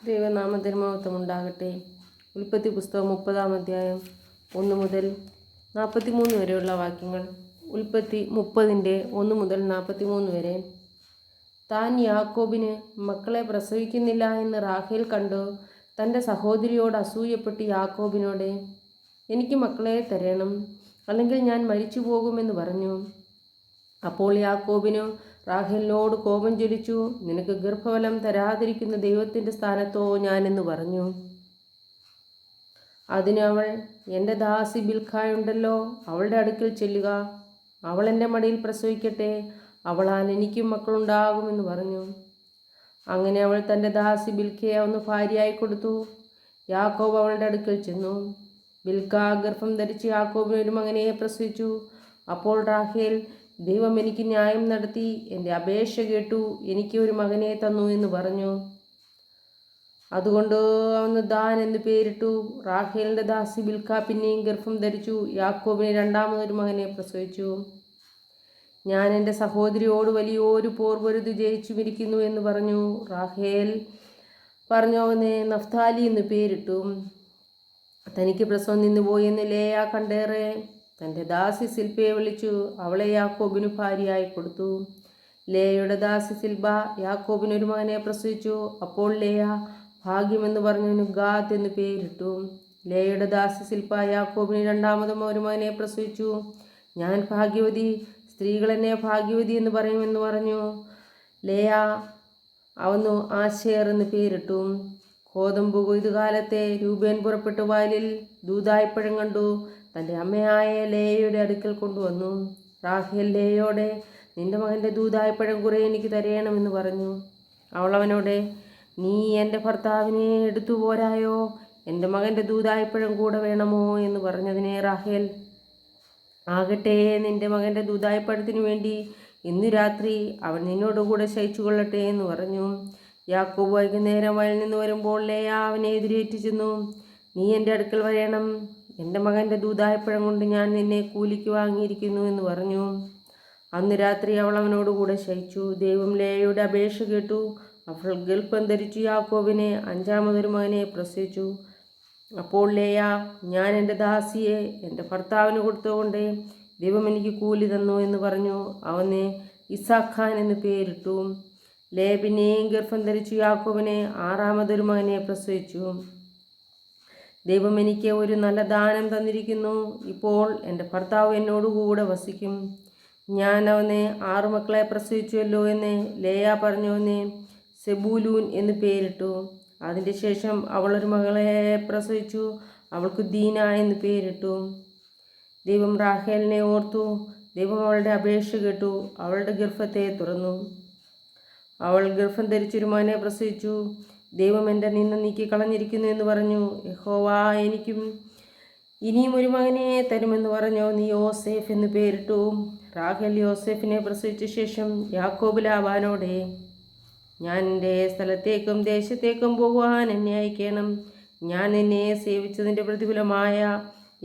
ദൈവനാമത്തിന് മഹത്വം ഉണ്ടാകട്ടെ. ഉൽപ്പത്തി പുസ്തകം 30-ാം അധ്യായം 1 മുതൽ 43 വരെയുള്ള വാക്യങ്ങൾ. ഉൽപ്പത്തി 30-1 മുതൽ 43 വരെ. താൻ യാക്കോബിന് മക്കളെ പ്രസവിക്കുന്നില്ല എന്ന് റാഹേൽ കണ്ടു തൻ്റെ സഹോദരിയോട് അസൂയപ്പെട്ട് യാക്കോബിനോട്, എനിക്ക് മക്കളെ തരണം, അല്ലെങ്കിൽ ഞാൻ മരിച്ചു പോകുമെന്ന് പറഞ്ഞു. അപ്പോൾ യാക്കോബിനു റാഹേലിനോട് കോപം ജ്വലിച്ചു. നിനക്ക് ഗർഭഫലം തരാതിരിക്കുന്ന ദൈവത്തിൻ്റെ സ്ഥാനത്തോ ഞാനെന്ന് പറഞ്ഞു. അതിന് അവൾ, എൻ്റെ ദാസി ബിൽഖായുണ്ടല്ലോ, അവളുടെ അടുക്കൽ ചെല്ലുക, അവൾ എൻ്റെ മടിയിൽ പ്രസവിക്കട്ടെ, അവളാൽ എനിക്കും മക്കളുണ്ടാകുമെന്ന് പറഞ്ഞു. അങ്ങനെ അവൾ തൻ്റെ ദാസി ബിൽഖയെ ഒന്ന് ഭാര്യയായി കൊടുത്തു. യാക്കോബ് അവളുടെ അടുക്കൽ ചെന്നു. ബിൽഖ ഗർഭം ധരിച്ച് യാക്കോബിന് ഒരു മകനെ പ്രസവിച്ചു. അപ്പോൾ റാഹേൽ, ദൈവം എനിക്ക് ന്യായം നടത്തി എൻ്റെ അപേക്ഷ കേട്ടു, എനിക്ക് ഒരു മകനെ തന്നു എന്ന് പറഞ്ഞു. അതുകൊണ്ട് അവന് ദാൻ എന്ന് പേരിട്ടു. റാഹേലിൻ്റെ ദാസി ബിൽഖ പിന്നെയും ഗർഭം ധരിച്ചു, യാക്കോബിന് രണ്ടാമതൊരു മകനെ പ്രസവിച്ചു. ഞാൻ എൻ്റെ സഹോദരിയോട് വലിയൊരു പോർ പൊരുതി ജയിച്ചുമിരിക്കുന്നു എന്ന് പറഞ്ഞു. റാഹേൽ പറഞ്ഞു അവന് നഫ്താലി എന്ന് പേരിട്ടു. തനിക്ക് പ്രസവം നിന്നുപോയി എന്ന് ലേയ കണ്ടേറെ തൻ്റെ ദാസി സിൽപ്പയെ വിളിച്ചു അവളെ യാക്കോബിന് ഭാര്യയായി കൊടുത്തു. ലേയുടെ ദാസി സിൽബ യാക്കോബിനൊരു മകനെ പ്രസവിച്ചു. അപ്പോൾ ലേയ ഭാഗ്യമെന്ന് പറഞ്ഞവന് ഗാത്ത് എന്ന് പേരിട്ടു. ലേയുടെ ദാസി സിൽപ്പ യാക്കോബിന് രണ്ടാമതും ഒരു മകനെ പ്രസവിച്ചു. ഞാൻ ഭാഗ്യവതി, സ്ത്രീകൾ എന്നെ ഭാഗ്യവതി എന്ന് പറയുമെന്ന് പറഞ്ഞു. ലേയ അവന്നു ആശേർ എന്ന് പേരിട്ടു. ഗോതമ്പ് കൊയ്തുകാലത്തെ രൂപേൻ പുറപ്പെട്ടു വയലിൽ ദൂതായ്പഴം കണ്ടു തൻ്റെ അമ്മയായ ലേയയുടെ അടുക്കൽ കൊണ്ടുവന്നു. റാഹേൽ ലേയോടെ, നിന്റെ മകൻ്റെ ദൂതായ്പഴം കുറെ എനിക്ക് തരയണമെന്ന് പറഞ്ഞു. അവൾ അവനോട്, നീ എൻ്റെ ഭർത്താവിനെ എടുത്തു പോരായോ, എൻ്റെ മകൻ്റെ ദൂതായ്പഴം കൂടെ വേണമോ എന്ന് പറഞ്ഞതിനെ റാഹേൽ, ആകട്ടെ, നിന്റെ മകൻ്റെ ദൂതായ്പഴത്തിനു വേണ്ടി ഇന്നു രാത്രി അവൻ നിന്നോടുകൂടെ ശയിച്ചു കൊള്ളട്ടെ എന്ന് പറഞ്ഞു. യാക്കോബ് വൈകുന്നേരം വയലിൽ നിന്ന് വരുമ്പോൾ ലേയ അവനെ എതിരേറ്റു ചെന്നു. നീ എൻ്റെ അടുക്കൽ വരേണം, എൻ്റെ മകൻ്റെ ദൂതായ്പഴം കൊണ്ട് ഞാൻ നിന്നെ കൂലിക്ക് വാങ്ങിയിരിക്കുന്നു എന്ന് പറഞ്ഞു. അന്ന് രാത്രി അവൾ അവനോടുകൂടെ ശയിച്ചു. ദൈവം ലേയയുടെ അപേക്ഷ കേട്ടു. അവൾ ഗർഭം ധരിച്ചു യാക്കോബിനെ അഞ്ചാമതൊരു മകനെ പ്രസവിച്ചു. അപ്പോൾ ലേയ, ഞാൻ എൻ്റെ ദാസിയെ എൻ്റെ ഭർത്താവിന് കൊടുത്തുകൊണ്ട് ദൈവം എനിക്ക് കൂലി തന്നു എന്ന് പറഞ്ഞു. അവന് ഇസാഖാൻ എന്ന് പേരിട്ടു. ലേ പിന്നെയും ഗർഭം ധരിച്ചു യാക്കോബിനെ ആറാമതൊരു മകനെ പ്രസവിച്ചു. ദൈവം എനിക്ക് ഒരു നല്ല ദാനം തന്നിരിക്കുന്നു, ഇപ്പോൾ എൻ്റെ ഭർത്താവ് എന്നോടുകൂടെ വസിക്കും. ഞാൻ അവനെ 6 മക്കളെ പ്രസവിച്ചുവല്ലോ എന്ന് ലേയ പറഞ്ഞവന് സെബൂലൂൻ എന്ന് പേരിട്ടു. അതിൻ്റെ ശേഷം അവളൊരു മകളെ പ്രസവിച്ചു, അവൾക്ക് ദീന എന്ന് പേരിട്ടു. ദൈവം റാഹേലിനെ ഓർത്തു. ദൈവം അവളുടെ അപേക്ഷ കേട്ടു, അവളുടെ ഗർഭത്തെ തുറന്നു. അവൾ ഗർഭം ധരിച്ചൊരു മകനെ പ്രസവിച്ചു. ദൈവം എൻ്റെ നിന്ന നീക്കി കളഞ്ഞിരിക്കുന്നു എന്ന് പറഞ്ഞു. യഹോവ എനിക്കും ഇനിയും ഒരു മകനെ തരുമെന്ന് പറഞ്ഞു. നീ യോസേഫ് എന്ന് പേരിട്ടു. റാഹേൽ യോസേഫിനെ പ്രസവിച്ച ശേഷം യാക്കോബ് ലാബാനോടെ, ഞാൻ എൻ്റെ സ്ഥലത്തേക്കും ദേശത്തേക്കും പോകുവാൻ എന്നെ അയക്കണം. ഞാൻ നിന്നെ സേവിച്ചതിൻ്റെ പ്രതിഫലമായ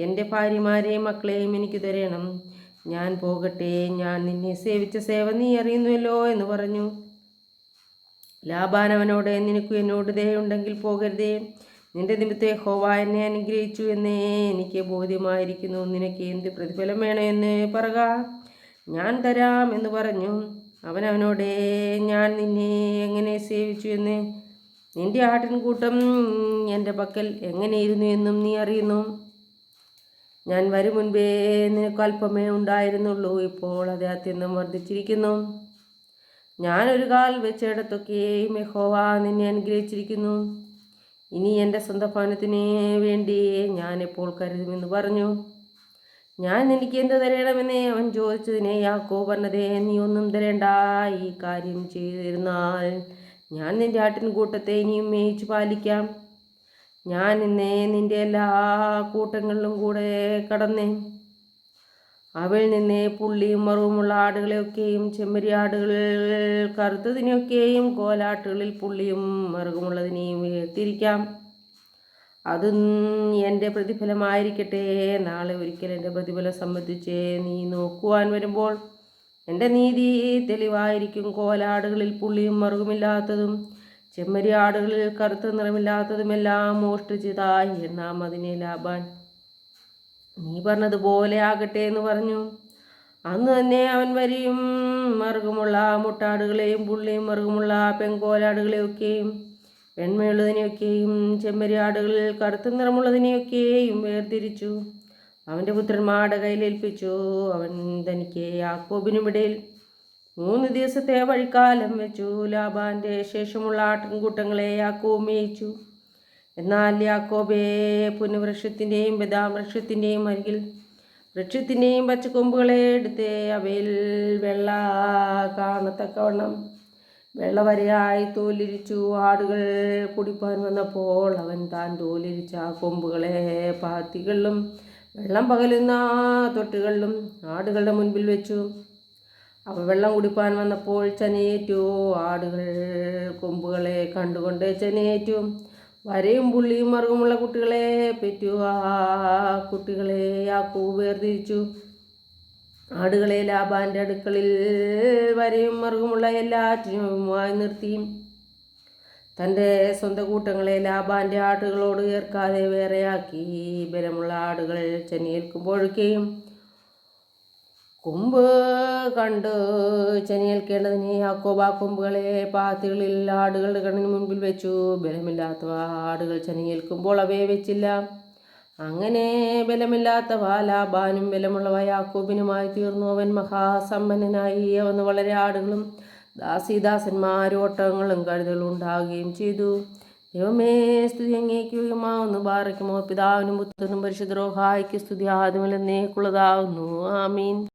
എൻ്റെ ഭാര്യമാരെയും മക്കളെയും എനിക്ക് തരണം. ഞാൻ പോകട്ടെ, ഞാൻ നിന്നെ സേവിച്ച സേവ നീ അറിയുന്നുവല്ലോ എന്ന് പറഞ്ഞു. ലാബാൻ അവനോട്, നിനക്ക് എന്നോട് ദയുണ്ടെങ്കിൽ പോകരുതേ, നിന്റെ നിമിത്തം യഹോവ എന്നെ അനുഗ്രഹിച്ചു എന്ന് എനിക്ക് ബോധ്യമായിരിക്കുന്നു. നിനക്ക് എന്ത് പ്രതിഫലം വേണമെന്ന് പറക, ഞാൻ തരാം എന്ന് പറഞ്ഞു. അവൻ അവനോട്, ഞാൻ നിന്നെ എങ്ങനെ സേവിച്ചു എന്ന്, നിന്റെ ആട്ടിൻകൂട്ടം എൻ്റെ പക്കൽ എങ്ങനെയിരുന്നു എന്നും നീ അറിയുന്നു. ഞാൻ വരും മുൻപേ നിനക്ക് അല്പമേ ഉണ്ടായിരുന്നുള്ളൂ, ഇപ്പോൾ അത് അത്യന്തം വർദ്ധിച്ചിരിക്കുന്നു. ഞാനൊരു കാൽ വെച്ചിടത്തൊക്കെയും യഹോവ നിന്നെ അനുഗ്രഹിച്ചിരിക്കുന്നു. ഇനി എൻ്റെ സ്വന്തം ഭവനത്തിന് വേണ്ടി ഞാൻ എപ്പോൾ കരുതുമെന്ന് പറഞ്ഞു. ഞാൻ എനിക്ക് എന്ത് തരണമെന്ന് അവൻ ചോദിച്ചതിനെ യാക്കോബ് പറഞ്ഞതേ, നീ ഒന്നും തരേണ്ട, ഈ കാര്യം ചെയ്തിരുന്നാൽ ഞാൻ നിൻ്റെ ആട്ടിൻകൂട്ടത്തെ ഇനിയും മേയിച്ചു പാലിക്കാം. ഞാൻ ഇന്നേ നിൻ്റെ എല്ലാ കൂട്ടങ്ങളിലും കൂടെ കടന്നേ അവയിൽ നിന്ന് പുള്ളിയും മറുവുമുള്ള ആടുകളെയൊക്കെയും ചെമ്മരിയാടുകൾ കറുത്തതിനെയൊക്കെയും കോലാട്ടുകളിൽ പുള്ളിയും മറുകുമുള്ളതിനെയും വേർതിരിക്കാം. അതും എൻ്റെ പ്രതിഫലമായിരിക്കട്ടെ. നാളെ ഒരിക്കൽ എൻ്റെ പ്രതിഫലം സംബന്ധിച്ച് നീ നോക്കുവാൻ വരുമ്പോൾ എൻ്റെ നീതി തെളിവായിരിക്കും. കോലാടുകളിൽ പുള്ളിയും മറുകുമില്ലാത്തതും ചെമ്മരിയാടുകളിൽ കറുത്ത നിറമില്ലാത്തതുമെല്ലാം മോഷ്ടിച്ചതായി എണ്ണാം അതിനെ ലാബാൻ. നീ പറഞ്ഞതുപോലെ ആകട്ടെ എന്ന് പറഞ്ഞു. അന്ന് തന്നെ അവൻ വരിയും മറുകുമുള്ള മുട്ടാടുകളെയും പുള്ളിയും മറുകുമുള്ള പെങ്കോലാടുകളെയൊക്കെയും വെണ്മയുള്ളതിനെയൊക്കെയും ചെമ്മരിയാടുകളിൽ കറുത്ത നിറമുള്ളതിനെയൊക്കെയും വേർതിരിച്ചു അവൻ്റെ പുത്രന്മാരുടെ കയ്യിലേൽപ്പിച്ചു. അവൻ തനിക്ക് യാക്കോബിനും ഇടയിൽ 3 ദിവസത്തെ വഴിക്കാലം വെച്ചു. ലാബാന്റെ ശേഷമുള്ള ആട്ടിൻകൂട്ടങ്ങളെ യാക്കോബ് മേയിച്ചു. എന്നാൽ യാക്കോബേ പുനവൃക്ഷത്തിൻ്റെയും ബദാം അരികിൽ വൃക്ഷത്തിൻ്റെയും പച്ചക്കൊമ്പുകളെ എടുത്ത് അവയിൽ വെള്ള കാണത്തക്കവണ്ണം വെള്ളവരയായി തോലിരിച്ചു. ആടുകൾ കുടിപ്പാൻ വന്നപ്പോൾ അവൻ താൻ തോലിരിച്ച കൊമ്പുകളെ പാത്തികളിലും വെള്ളം പകലുന്ന തൊട്ടുകളിലും ആടുകളുടെ മുൻപിൽ വെച്ചു. അവ വെള്ളം കുടിപ്പാൻ വന്നപ്പോൾ ചനയേറ്റു. ആടുകൾ കൊമ്പുകളെ കണ്ടുകൊണ്ട് ചനയേറ്റു. വരയും പുള്ളിയും മറുകുമുള്ള കുട്ടികളെ പെറ്റു. ആ കുട്ടികളെ യാക്കോബ് വേർതിരിച്ചു. ആടുകളെ ലാബാന്റെ അടുക്കളിൽ വരയും മറുകുമുള്ള എല്ലാറ്റിനുമായി നിർത്തി. തൻ്റെ സ്വന്തം കൂട്ടങ്ങളെ ലാബാന്റെ ആടുകളോട് ചേർക്കാതെ വേറെയാക്കി. ബലമുള്ള ആടുകൾ ചനിയേൽക്കുമ്പോഴൊക്കെയും കൊമ്പ് കണ്ട് ചനിയേൽക്കേണ്ടതിനെ യാക്കോബ് ആ കൊമ്പുകളെ പാത്തികളിൽ ആടുകളുടെ കണ്ണിന് മുൻപിൽ വെച്ചു. ബലമില്ലാത്തവ ആടുകൾ ചനിയേൽക്കുമ്പോൾ അവയെ വെച്ചില്ല. അങ്ങനെ ബലമില്ലാത്തവ ലാബാനും ബലമുള്ളവ യാക്കോബിനുമായി തീർന്നു. അവൻ മഹാസമ്പന്നനായി. അവന് വളരെ ആടുകളും ദാസീദാസന്മാരും ഒട്ടകങ്ങളും കഴുതകളും ഉണ്ടാകുകയും ചെയ്തു. ദൈവമേ, സ്തുതി അങ്ങേക്ക് യോഗ്യമാവുന്നു. ബാറയ്ക്കുമോ. പിതാവിനും പുത്രനും പരിശുദ്ധ റൂഹായ്ക്ക് സ്തുതി ആദിമുതൽ എന്നേക്കുള്ളതാകുന്നു. ആമീൻ.